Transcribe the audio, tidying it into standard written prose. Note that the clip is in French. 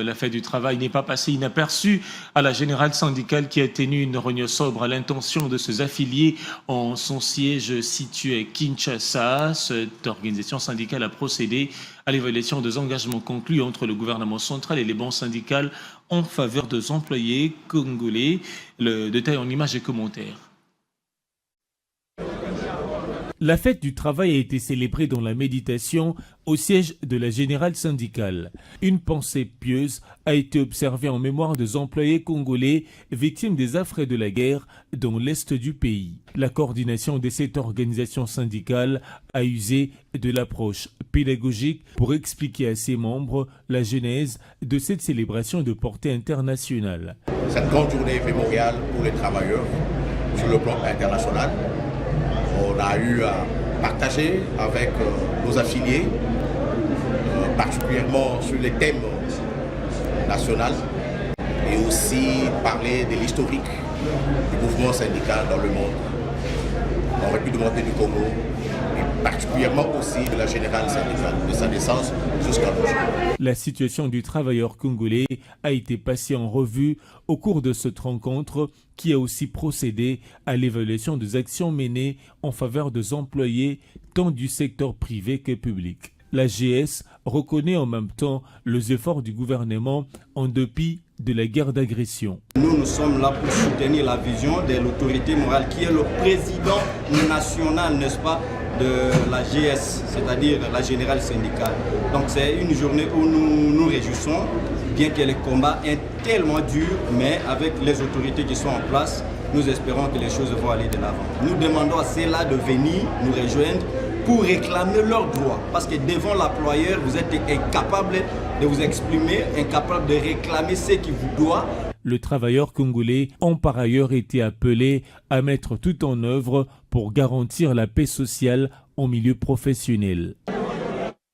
la fête du travail n'est pas passée inaperçue à la générale syndicale qui a tenu une réunion sobre à l'intention de ses affiliés en son siège situé à Kinshasa. Cette organisation syndicale a procédé à l'évaluation des engagements conclus entre le gouvernement central et les banques syndicales en faveur des employés congolais. Le détail en images et commentaires. La fête du travail a été célébrée dans la méditation au siège de la générale syndicale. Une pensée pieuse a été observée en mémoire des employés congolais victimes des affres de la guerre dans l'est du pays. La coordination de cette organisation syndicale a usé de l'approche pédagogique pour expliquer à ses membres la genèse de cette célébration de portée internationale. Cette grande journée mémoriale pour les travailleurs sur le plan international, on a eu à partager avec nos affiliés, particulièrement sur les thèmes nationaux, et aussi parler de l'historique du mouvement syndical dans le monde, en République démocratique du Congo, et particulièrement aussi de la générale syndicale, de sa naissance jusqu'à aujourd'hui. La situation du travailleur congolais a été passée en revue au cours de cette rencontre qui a aussi procédé à l'évaluation des actions menées en faveur des employés tant du secteur privé que public. La GS reconnaît en même temps les efforts du gouvernement en dépit de la guerre d'agression. Nous sommes là pour soutenir la vision de l'autorité morale qui est le président national, n'est-ce pas, de la GS, c'est-à-dire la générale syndicale. Donc c'est une journée où nous nous réjouissons, bien que le combat est tellement dur, mais avec les autorités qui sont en place, nous espérons que les choses vont aller de l'avant. Nous demandons à ceux-là de venir nous rejoindre pour réclamer leurs droits. Parce que devant l'employeur, vous êtes incapable de vous exprimer, incapable de réclamer ce qui vous doit. Les travailleurs congolais ont par ailleurs été appelés à mettre tout en œuvre pour garantir la paix sociale en milieu professionnel.